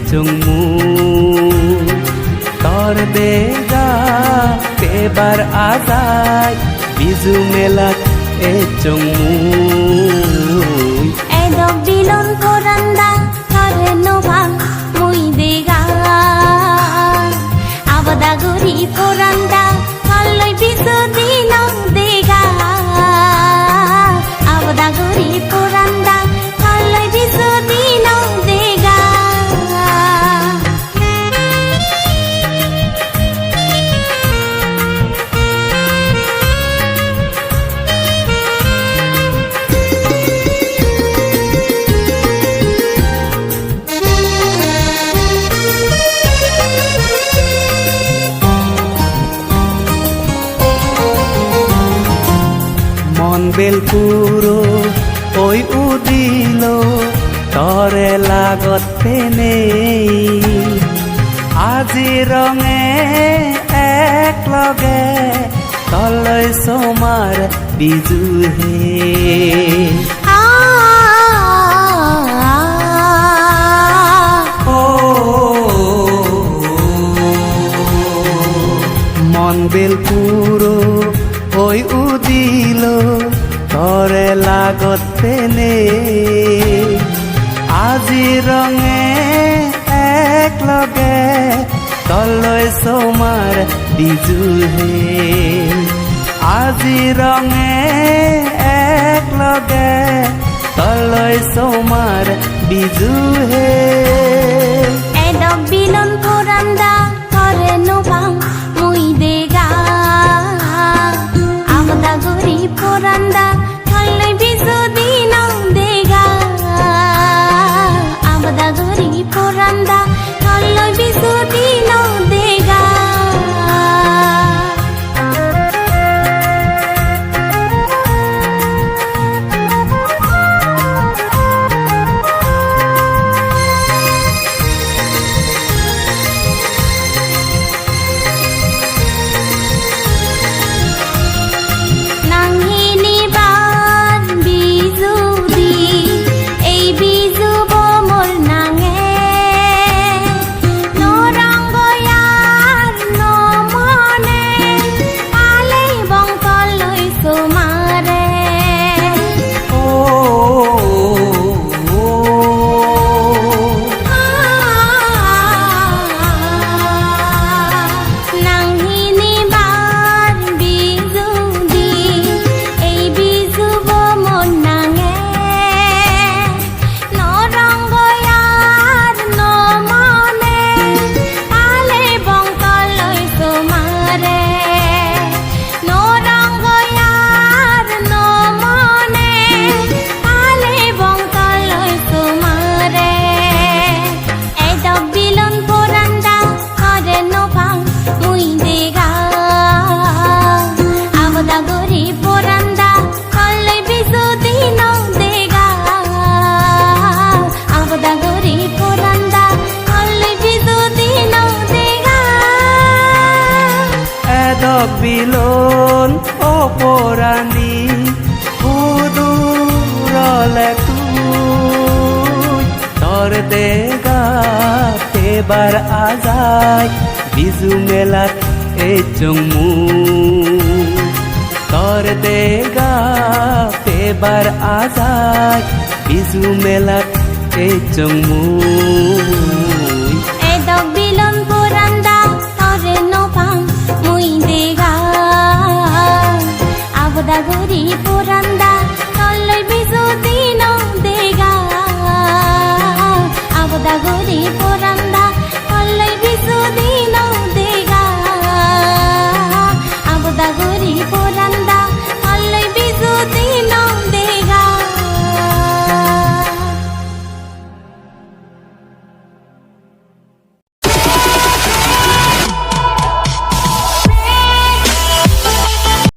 chungmu tor dega tebar azai bizu melat chungmu edok bilon koranda kare novang mui dega abada guri koranda kalloi bizu dinong dega abada guri koranda kalloi bizu dinong dega মন বেলপুরো ওই উদিল তরে লাগতে নেই আজি রঙে এক লগে তলয় সোমার বিজু হে মন বেলপুরো ওই উদিল তরে লাগতে নেই আজি রঙে এক লগে তলয় সোমার বিজু হে আজি রঙে এক লগে তলয় সোমার বিজু হে edok bilon koranda kare novang mui dega abada guri koranda kalloi bizu dinong dega abada guri koranda kalloi bizu dinong dega bilon oporani kudurale tuj tor dega tebar azai bizu melat chungmu tor dega tebar azai bizu melat chungmu